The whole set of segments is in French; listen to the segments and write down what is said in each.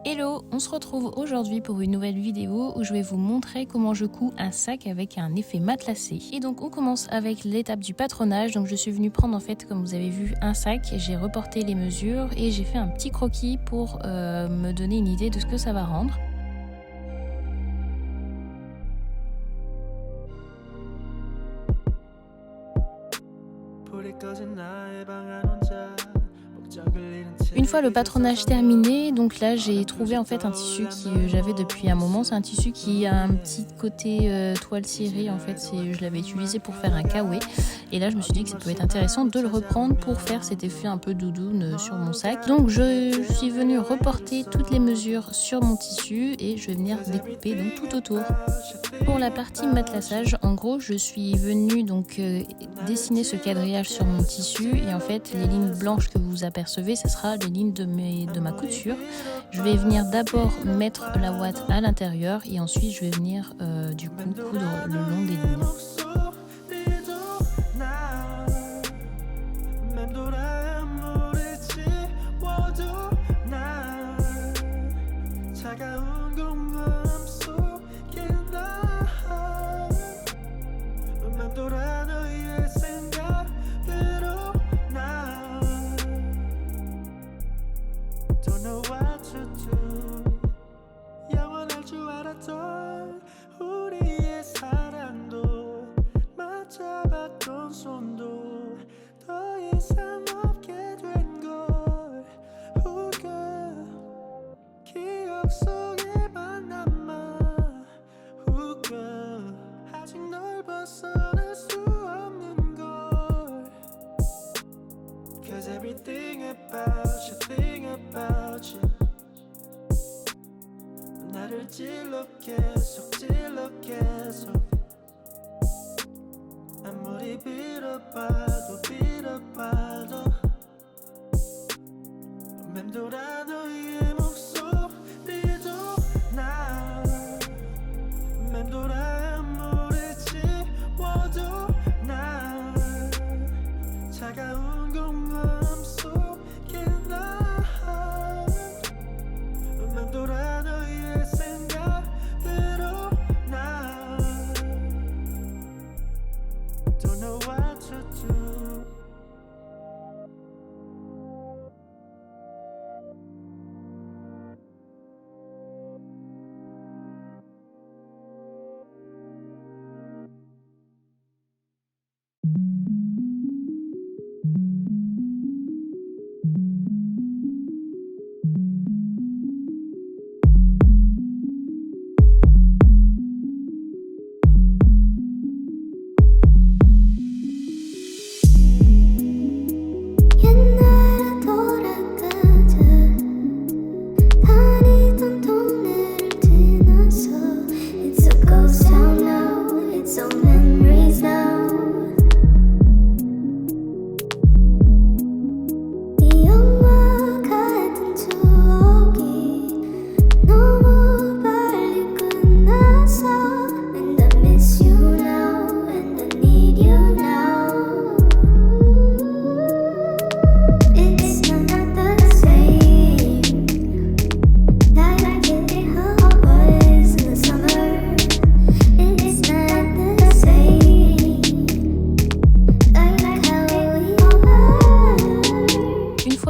Hello, on se retrouve aujourd'hui pour une nouvelle vidéo où je vais vous montrer comment je couds un sac avec un effet matelassé. Et donc on commence avec l'étape du patronage. Donc je suis venue prendre en fait, comme vous avez vu, un sac. J'ai reporté les mesures et j'ai fait un petit croquis pour me donner une idée de ce que ça va rendre. Une fois le patronage terminé, donc là j'ai trouvé en fait un tissu que j'avais depuis un moment. C'est un tissu qui a un petit côté toile cirée en fait. Je l'avais utilisé pour faire un kawaii. Et là je me suis dit que ça pouvait être intéressant de le reprendre pour faire cet effet un peu doudoune sur mon sac. Donc je suis venue reporter toutes les mesures sur mon tissu et je vais venir découper donc tout autour. Pour la partie matelassage, en gros je suis venue donc dessiner ce quadrillage sur mon tissu et en fait les lignes blanches que vous apercevez, ce sera les lignes de ma couture. Je vais venir d'abord mettre la ouate à l'intérieur et ensuite je vais venir du coup coudre le long des lignes. 나를 찔러 계속 아무리 빌어봐도 맴돌아 너의 목소리도 나 맴돌아 아무리 지워도 나 차가운 공허함 속에 나 맴돌아 너의 생각대로 나 Don't know what to do.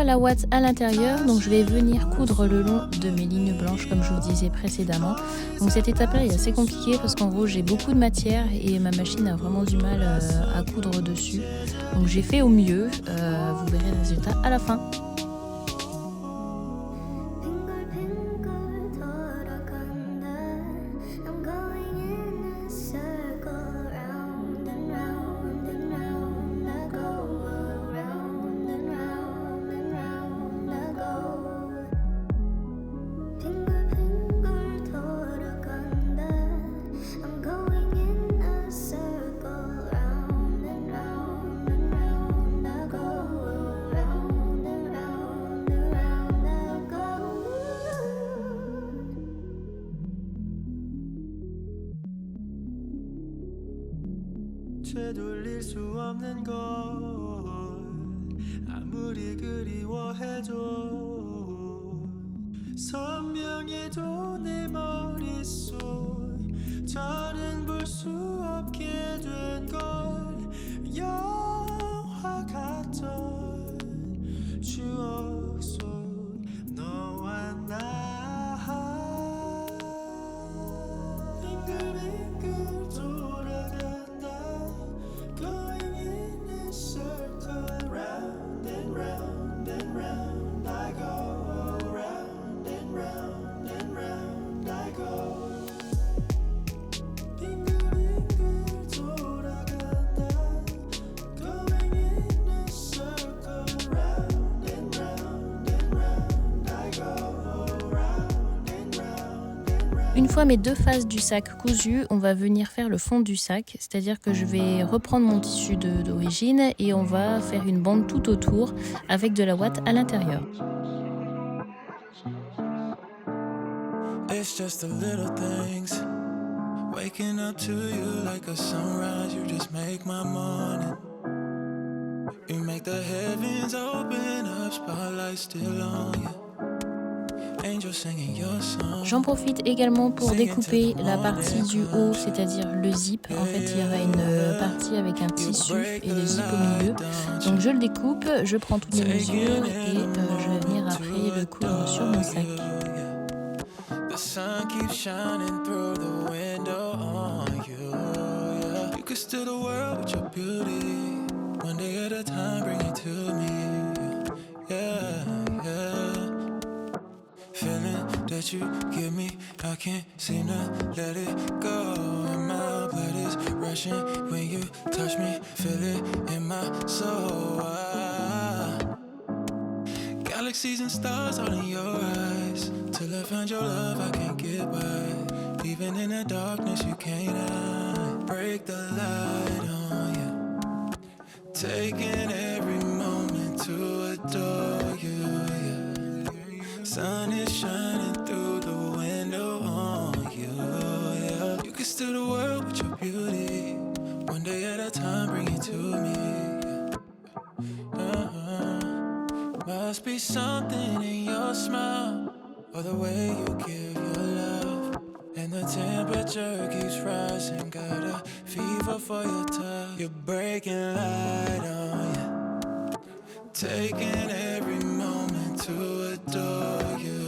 La ouate à l'intérieur, donc je vais venir coudre le long de mes lignes blanches comme je vous disais précédemment. Donc cette étape là est assez compliquée parce qu'en gros j'ai beaucoup de matière et ma machine a vraiment du mal à coudre dessus. Donc j'ai fait au mieux, vous verrez le résultat à la fin. 되돌릴 수 없는 걸 아무리 그리워해도 선명 해도 내 머릿속 더는 볼 수 없게 된 걸 영화 같던 추억 속 너와 나 빙글빙글 돌아간다 Going in a circle round and round and round I go round and round and round I go 빙글빙글 돌아간다 Going in a circle round and round and round I go round and round and round. Une fois mes deux faces du sac cousues, on va venir faire le fond du sac, c'est-à-dire que je vais reprendre mon tissu d'origine et on va faire une bande tout autour avec de la ouate à l'intérieur. It's just the little things. Waking up to you like a sunrise, you just make my morning. You make the heavens open up, spotlight still on you. Angels singing your song. J'en profite également pour découper la partie du haut, c'est-à-dire le zip. En fait, il y aura une partie avec un tissu et le zip au milieu. Donc je le découpe, je prends toutes les mesures et je vais venir après le coudre sur mon sac. The sun keeps shining through the window on you. Yeah. You could steal the world with your beauty. One day at a time, bring it to me. Yeah, yeah. Feeling that you give me, I can't seem to let it go. And my blood is rushing when you touch me. Feel it in my soul. Galaxies and stars all in your eyes. Till I find your love, I can't get by. Even in the darkness, you can't hide. Break the light on you. Taking every moment to adore you. Yeah. Sun is shining through the window on you. Yeah. You can steal the world with your beauty. One day at a time, bring it to me. Must be something in your smile, or the way you give your love. And the temperature keeps rising, got a fever for your touch. You're breaking light on you, taking every moment to adore you.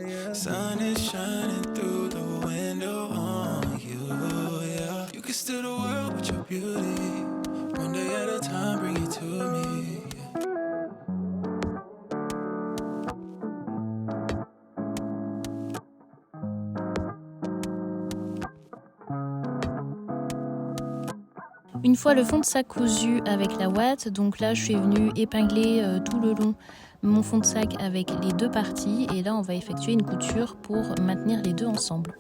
Yeah. Sun is shining through the window on you. Yeah. You can steal the world with your beauty. One day at a time, bring it to me. Une fois le fond de sac cousu avec la ouate, donc là je suis venue épingler tout le long mon fond de sac avec les deux parties et là on va effectuer une couture pour maintenir les deux ensemble.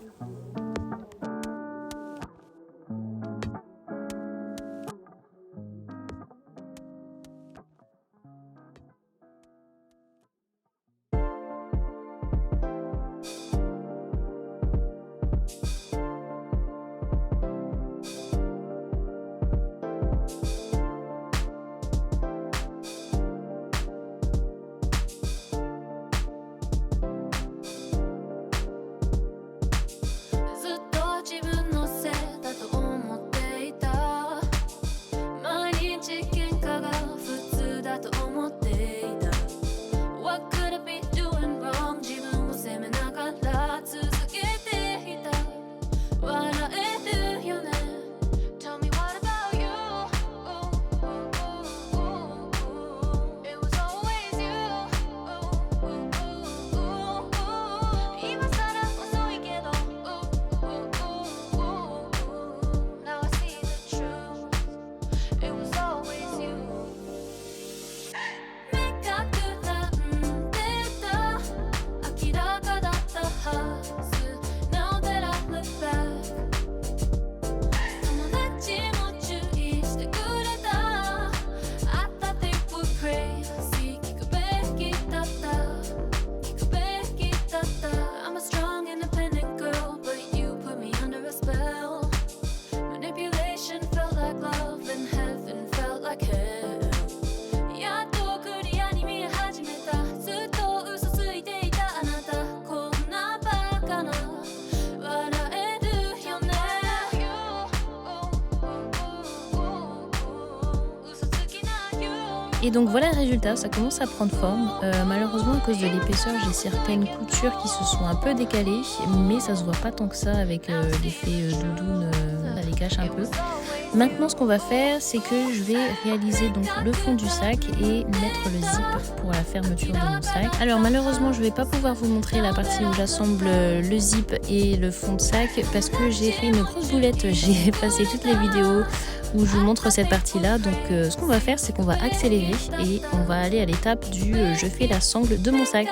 Et donc voilà le résultat, ça commence à prendre forme. Malheureusement à cause de l'épaisseur, j'ai certaines coutures qui se sont un peu décalées, mais ça se voit pas tant que ça avec l'effet doudoune, ça les cache un peu. Maintenant ce qu'on va faire, c'est que je vais réaliser donc le fond du sac et mettre le zip pour la fermeture de mon sac. Alors malheureusement je vais pas pouvoir vous montrer la partie où j'assemble le zip et le fond de sac parce que j'ai fait une grosse boulette, j'ai passé toutes les vidéos où je vous montre cette partie-là. Donc ce qu'on va faire, c'est qu'on va accélérer et on va aller à l'étape du je fais la sangle de mon sac.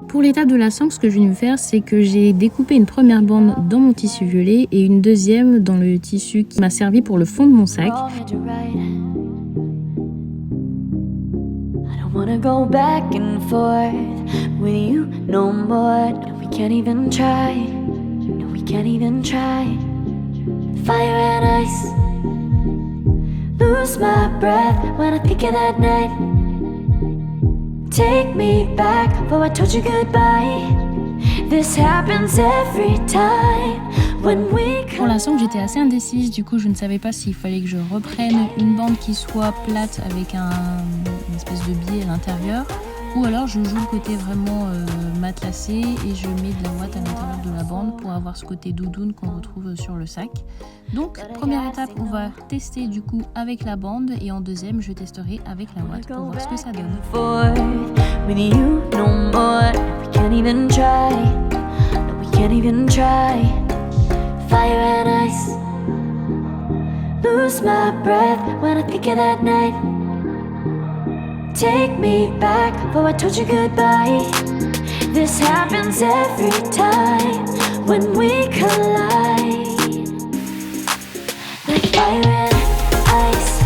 Pour l'étape de la sangle, ce que je viens de faire, c'est que j'ai découpé une première bande dans mon tissu violet et une deuxième dans le tissu qui m'a servi pour le fond de mon sac. Take me back, for I told you goodbye. This happens every time when we come. Pour la sangle, j'étais assez indécise, du coup je ne savais pas s'il fallait que je reprenne une bande qui soit plate avec une espèce de biais à l'intérieur, ou alors je joue le côté vraiment matelassé et je mets de la ouate à l'intérieur de la bande pour avoir ce côté doudoune qu'on retrouve sur le sac. Donc première étape, on va tester du coup avec la bande et en deuxième je testerai avec la ouate pour voir ce que ça donne. Take me back, for I told you goodbye. This happens every time when we collide. Like fire and ice.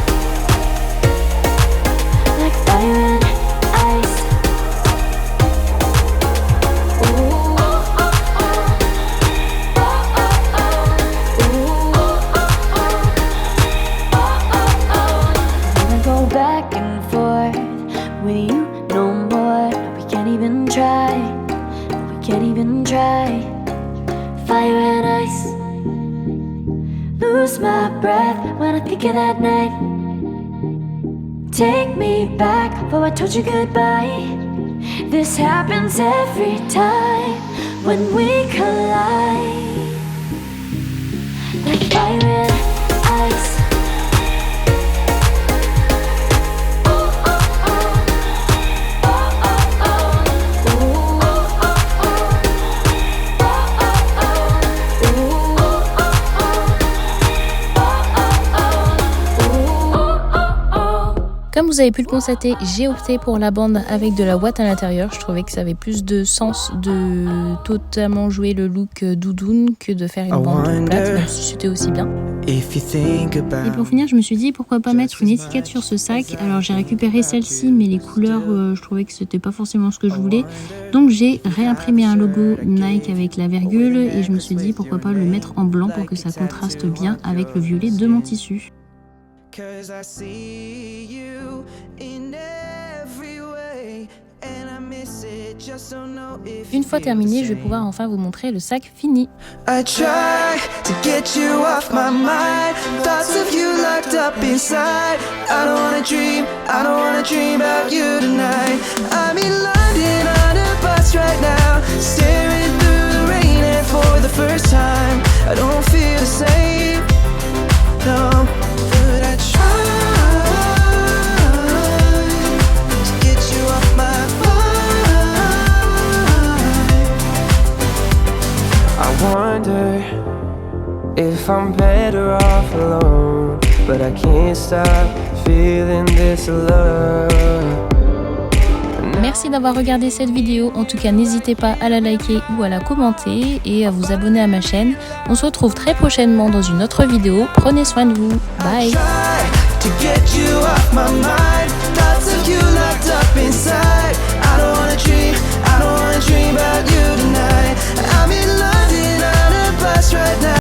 Like fire and ice. Ooh. Oh, oh, oh. Oh, oh, oh. Ooh. Oh, oh, oh. Oh, oh, oh. I'm gonna go back and forth with you no more. No, we can't even try. No, we can't even try. Fire and ice. Lose my breath when I think of that night. Take me back, for I told you goodbye. This happens every time when we collide. Like fire and ice. Comme vous avez pu le constater, j'ai opté pour la bande avec de la ouate à l'intérieur. Je trouvais que ça avait plus de sens de totalement jouer le look doudoune que de faire une bande plate, même si c'était aussi bien. Et pour finir, je me suis dit pourquoi pas mettre une étiquette sur ce sac. Alors j'ai récupéré celle-ci, mais les couleurs, je trouvais que c'était pas forcément ce que je voulais. Donc j'ai réimprimé un logo Nike avec la virgule et je me suis dit pourquoi pas le mettre en blanc pour que ça contraste bien avec le violet de mon tissu. Une fois terminé, je vais pouvoir enfin vous montrer le sac fini. I try to get you off my mind. Thoughts of you locked up inside. I don't wanna dream about you tonight. I'm in London on a bus right now, staring through the rain, and for the first time I don't feel the same. No, but I try to get you off my I wonder if I'm better off alone, but I can't stop feeling this love. And Merci d'avoir regardé cette vidéo. En tout cas, n'hésitez pas à la liker ou à la commenter et à vous abonner à ma chaîne. On se retrouve très prochainement dans une autre vidéo. Prenez soin de vous. Bye. To get you off my mind, thoughts of you locked up inside.